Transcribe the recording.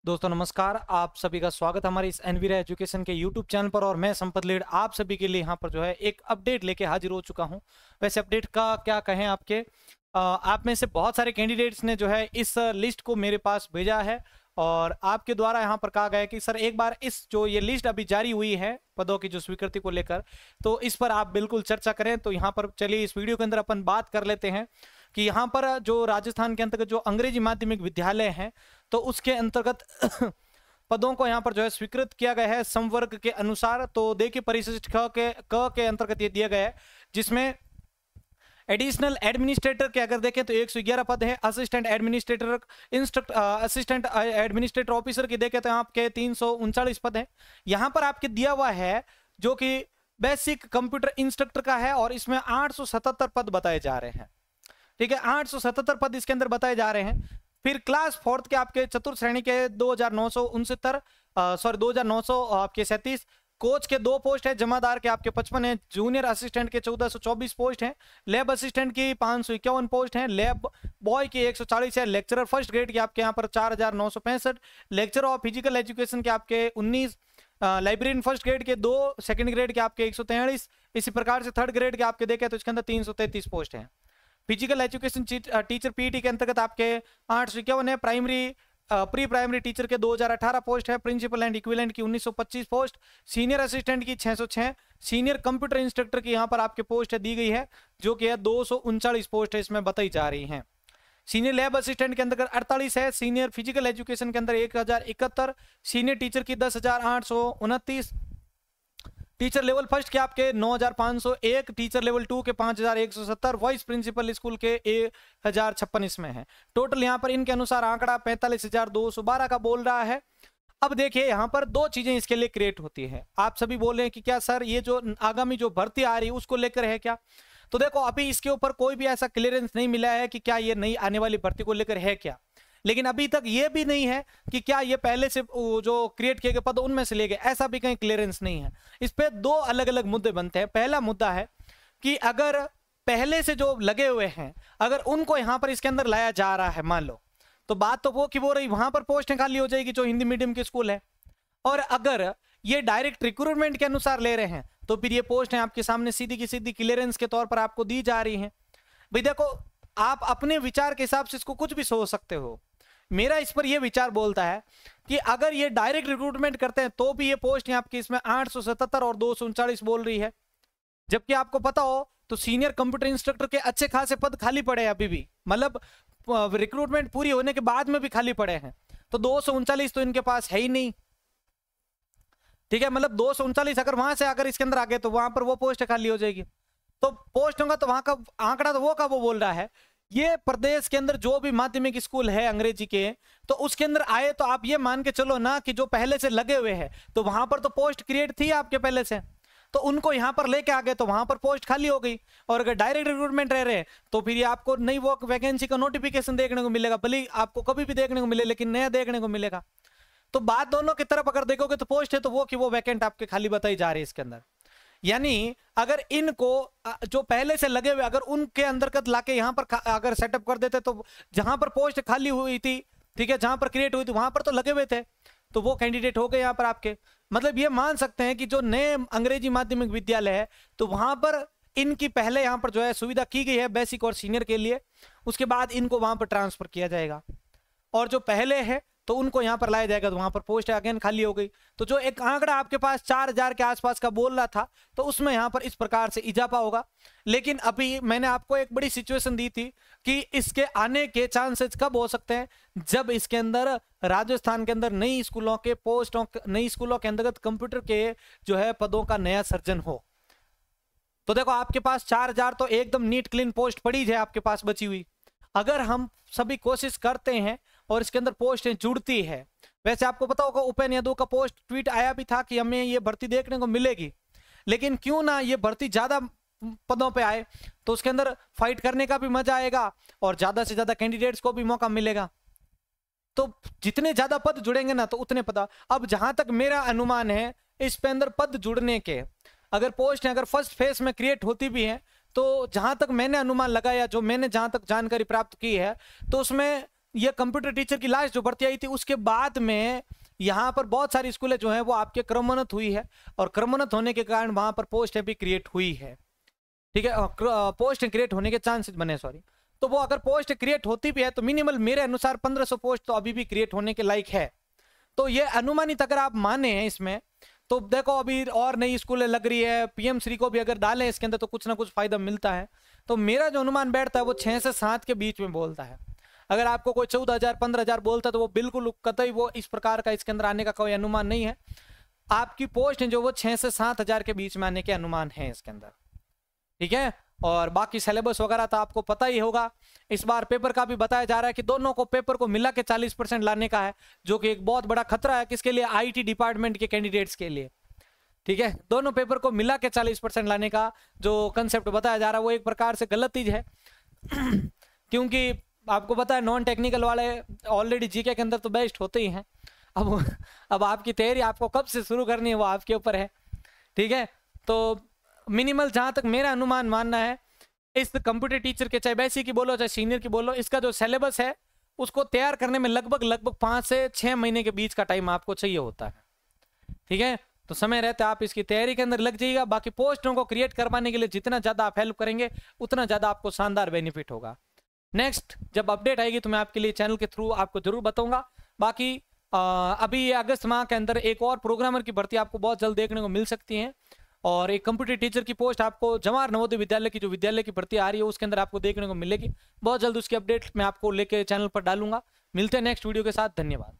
दोस्तों नमस्कार, आप सभी का स्वागत है हमारे इस एनवीरा एजुकेशन के यूट्यूब चैनल पर। और मैं संपत लीड आप सभी के लिए यहाँ पर जो है एक अपडेट लेके हाजिर हो चुका हूँ। वैसे अपडेट का क्या कहें, आप में से बहुत सारे कैंडिडेट्स ने जो है इस लिस्ट को मेरे पास भेजा है और आपके द्वारा यहाँ पर कहा गया है कि सर एक बार इस जो ये लिस्ट अभी जारी हुई है पदों की जो स्वीकृति को लेकर, तो इस पर आप बिल्कुल चर्चा करें। तो यहाँ पर चलिए इस वीडियो के अंदर अपन बात कर लेते हैं कि यहाँ पर जो राजस्थान के अंतर्गत जो अंग्रेजी माध्यमिक विद्यालय हैं तो उसके अंतर्गत पदों को यहाँ पर जो है स्वीकृत किया गया है संवर्ग के अनुसार। तो देखिए परिशिष्ट क के अंतर्गत ये दिया गया है, जिसमें एडिशनल एडमिनिस्ट्रेटर के अगर देखें तो 111 पद है। Assistant administrator assistant administrator officer की देखें तो आपके 339 पद है। यहाँ पर आपके दिया हुआ है जो कि बेसिक कंप्यूटर इंस्ट्रक्टर का है और इसमें 877 पद बताए जा रहे हैं। ठीक है, 877 पद इसके अंदर बताए जा रहे हैं। फिर क्लास फोर्थ के आपके चतुर्थ श्रेणी के 2900 आपके 37, कोच के 2 पोस्ट है, जमादार के आपके 55 है, जूनियर असिस्टेंट के 1424 पोस्ट हैं, लैब असिस्टेंट की 551 पोस्ट हैं, लैब बॉय की 140 है, लेक्चरर फर्स्ट ग्रेड के आपके यहाँ पर 4965, लेक्चर ऑफ फिजिकल एजुकेशन के आपके 19, लाइब्रेरियन फर्स्ट ग्रेड के 2, सेकंड ग्रेड के आपके 143, इसी प्रकार से थर्ड ग्रेड के आपके देखें तो इसके अंदर 333 पोस्ट हैं। फिजिकल एजुकेशन टीचर पीटी के अंतर्गत आपके 851 है, प्राइमरी प्री प्राइमरी टीचर के 2018 पोस्ट है, प्रिंसिपल एंड इक्विवेलेंट की 1925 पोस्ट, सीनियर असिस्टेंट की 606, सीनियर कंप्यूटर इंस्ट्रक्टर की यहाँ पर आपके पोस्ट दी गई है जो कि है 239 पोस्ट है इसमें बताई जा रही हैं। सीनियर लैब असिस्टेंट के अंतर्गत 48 है, सीनियर फिजिकल एजुकेशन के अंदर 1071, सीनियर टीचर की 10,829, टीचर लेवल फर्स्ट के आपके 9,501, टीचर लेवल 2 के 5,170, वाइस प्रिंसिपल स्कूल के 1,056 इसमें है। टोटल यहाँ पर इनके अनुसार आंकड़ा 45,212 का बोल रहा है। अब देखिए यहाँ पर 2 चीजें इसके लिए क्रिएट होती है। आप सभी बोल रहे हैं कि क्या सर ये जो आगामी जो भर्ती आ रही है उसको लेकर है क्या? तो देखो अभी इसके ऊपर कोई भी ऐसा क्लियरेंस नहीं मिला है कि क्या ये नई आने वाली भर्ती को लेकर है क्या, लेकिन अभी तक ये भी नहीं है कि क्या ये पहले से जो क्रिएट किए गए पद उनमें से ले गए, ऐसा भी कहीं क्लियरेंस नहीं है। इस पे 2 अलग अलग मुद्दे बनते हैं। पहला मुद्दा है कि अगर पहले से जो लगे हुए हैं अगर उनको यहां पर इसके अंदर लाया जा रहा है मान लो, तो बात तो वो कि वो रही वहां पर पोस्टें खाली हो जाएगी जो हिंदी मीडियम के स्कूल है। और अगर ये डायरेक्ट रिक्रूटमेंट के अनुसार ले रहे हैं तो फिर ये पोस्ट है आपके सामने सीधी की सीधी क्लियरेंस के तौर पर आपको दी जा रही है। भाई देखो आप अपने विचार के हिसाब से इसको कुछ भी सोच सकते हो। मेरा इस पर यह विचार बोलता है कि अगर ये डायरेक्ट रिक्रूटमेंट करते हैं तो भी ये पोस्ट आपकी इसमें 877 और 239 बोल रही है। जबकि आपको पता हो तो सीनियर कंप्यूटर इंस्ट्रक्टर के अच्छे खासे पद खाली पड़े हैं अभी भी, मतलब रिक्रूटमेंट पूरी होने के बाद में भी खाली पड़े हैं। तो 239 तो इनके पास है ही नहीं। ठीक है, मतलब 239 अगर वहां से अगर इसके अंदर आ गए तो वहां पर वो पोस्ट खाली हो जाएगी। तो पोस्ट होगा तो वहां का आंकड़ा तो वो बोल रहा है। ये प्रदेश के अंदर जो भी माध्यमिक स्कूल है अंग्रेजी के तो उसके अंदर आए तो आप ये मान के चलो ना कि जो पहले से लगे हुए हैं तो वहां पर तो पोस्ट क्रिएट थी आपके पहले से, तो उनको यहां पर लेके आ गए तो वहां पर पोस्ट खाली हो गई। और अगर डायरेक्ट रिक्रूटमेंट रह रहे हैं तो फिर ये आपको नई वो वैकेंसी का नोटिफिकेशन देखने को मिलेगा, भले आपको कभी भी देखने को मिले लेकिन नया देखने को मिलेगा। तो बात दोनों की तरफ अगर देखोगे तो पोस्ट है तो वो कि वो वैकेंट आपके खाली बताई जा रही है इसके अंदर। यानी अगर इनको जो पहले से लगे हुए अगर उनके अंतर्गत लाके यहां पर अगर सेटअप कर देते तो जहां पर पोस्ट खाली हुई थी, ठीक है, जहां पर क्रिएट हुई थी वहां पर तो लगे हुए थे तो वो कैंडिडेट हो गए यहां पर आपके। मतलब ये मान सकते हैं कि जो नए अंग्रेजी माध्यमिक विद्यालय है तो वहां पर इनकी पहले यहां पर जो है सुविधा की गई है बेसिक और सीनियर के लिए, उसके बाद इनको वहां पर ट्रांसफर किया जाएगा और जो पहले है तो उनको यहां पर लाया जाएगा तो वहां पर पोस्ट अगेन खाली हो गई। तो जो एक आंकड़ा आपके पास 4000 के आसपास का बोल रहा था तो उसमें यहां पर इस प्रकार से इजाफा होगा। लेकिन अभी मैंने आपको एक बड़ी सिचुएशन दी थी कि इसके आने के चांसेस कब हो सकते हैं, जब इसके अंदर राजस्थान के अंदर नई स्कूलों के पोस्टों नई स्कूलों के अंतर्गत कंप्यूटर के जो है पदों का नया सर्जन हो। तो देखो आपके पास 4000 तो एकदम नीट क्लीन पोस्ट पड़ी है आपके पास बची हुई। अगर हम सभी कोशिश करते हैं और इसके अंदर पोस्टें जुड़ती है, वैसे आपको पता होगा उपेंद्र यादव का पोस्ट ट्वीट आया भी था कि हमें ये भर्ती देखने को मिलेगी, लेकिन क्यों ना ये भर्ती ज्यादा पदों पे आए तो उसके अंदर फाइट करने का भी मजा आएगा और ज्यादा से ज्यादा कैंडिडेट्स को भी मौका मिलेगा। तो जितने ज्यादा पद जुड़ेंगे ना तो उतने पद। अब जहां तक मेरा अनुमान है इस पे अंदर पद जुड़ने के अगर पोस्ट अगर फर्स्ट फेज में क्रिएट होती भी है तो जहां तक मैंने अनुमान लगाया, जो मैंने जहां तक जानकारी प्राप्त की है तो उसमें ये कंप्यूटर टीचर की लास्ट जो भर्ती आई थी उसके बाद में यहाँ पर बहुत सारी स्कूलें जो है वो आपके क्रमोन्नत हुई है, और क्रमोन्नत होने के कारण वहां पर पोस्ट भी क्रिएट हुई है, ठीक है, पोस्ट क्रिएट होने के चांसेस बने, सॉरी। तो वो अगर पोस्ट क्रिएट होती भी है तो मिनिमल मेरे अनुसार 1500 पोस्ट तो अभी भी क्रिएट होने के लायक है। तो ये अनुमानित अगर आप माने हैं इसमें, तो देखो अभी और नई स्कूलें लग रही है, पीएम श्री को भी अगर डालें इसके अंदर तो कुछ ना कुछ फायदा मिलता है। तो मेरा जो अनुमान बैठता है वो 6 से 7 के बीच में बोलता है। अगर आपको कोई 14,000 15,000 बोलता है तो वो बिल्कुल कतई वो इस प्रकार का इसके अंदर आने का कोई अनुमान नहीं है। आपकी पोस्ट जो वो 6 से 7,000 के बीच में आने के अनुमान है इसके अंदर, ठीक है। और बाकी सिलेबस वगैरह तो आपको पता ही होगा। इस बार पेपर का भी बताया जा रहा है कि दोनों को पेपर को मिला के 40% लाने का है, जो कि एक बहुत बड़ा खतरा है किसके लिए, आईटी डिपार्टमेंट के कैंडिडेट्स के लिए, ठीक है। दोनों पेपर को मिला के 40% लाने का जो कंसेप्ट बताया जा रहा है वो एक प्रकार से गलत चीज है क्योंकि आपको पता है नॉन टेक्निकल वाले ऑलरेडी जीके के अंदर तो बेस्ट होते ही हैं। अब आपकी तैयारी आपको कब से शुरू करनी है वो आपके ऊपर है, ठीक है। तो मिनिमल जहां तक मेरा अनुमान मानना है, इस कंप्यूटर टीचर के चाहे बेसिक की बोलो चाहे सीनियर की बोलो, इसका जो सिलेबस है उसको तैयार करने में लगभग 5 से 6 महीने के बीच का टाइम आपको चाहिए होता है, ठीक है। तो समय रहते आप इसकी तैयारी के अंदर लग जाइएगा। बाकी पोस्टों को क्रिएट करवाने के लिए जितना ज्यादा आप हेल्प करेंगे उतना ज्यादा आपको शानदार बेनिफिट होगा। नेक्स्ट जब अपडेट आएगी तो मैं आपके लिए चैनल के थ्रू आपको जरूर बताऊंगा। बाकी अभी ये अगस्त माह के अंदर एक और प्रोग्रामर की भर्ती आपको बहुत जल्द देखने को मिल सकती है, और एक कंप्यूटर टीचर की पोस्ट आपको जवाहर नवोदय विद्यालय की जो विद्यालय की भर्ती आ रही है उसके अंदर आपको देखने को मिलेगी बहुत जल्द। उसकी अपडेट मैं आपको लेके चैनल पर डालूंगा। मिलते हैं नेक्स्ट वीडियो के साथ, धन्यवाद।